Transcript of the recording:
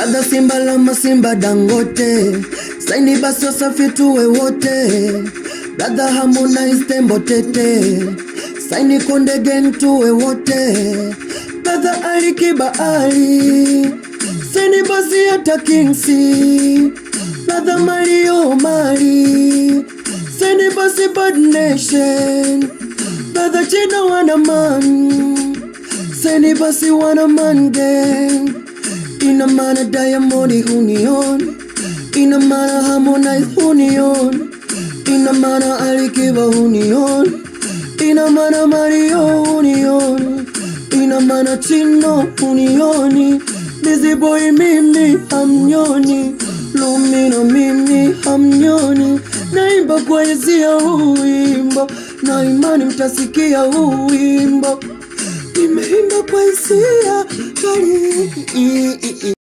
Brother Simba Lama Simba Dangote, saini basi Wasafi tuwe wote. Brother Harmonize Tembo Tete, saini Konde Gang tuwe wote. Brother Ali Kiba Ali, saini basi hata Kingsi. Brother Mario Mali, saini basi Bad Nation. Brother Chino Wanaman, saini basi Wanaman Gang. Ina maana Diamond Union, ina maana Harmonize Union, ina maana Ali Kiba Union, ina maana Mario Union, ina maana Chino Union. Busy Boy mimi hamnyoni, Lumino mimi hamnyoni. Naimba kwa hisia huu wimbo, na imani mtasikia huu wimbo. Nimeimba kwa hisia kali.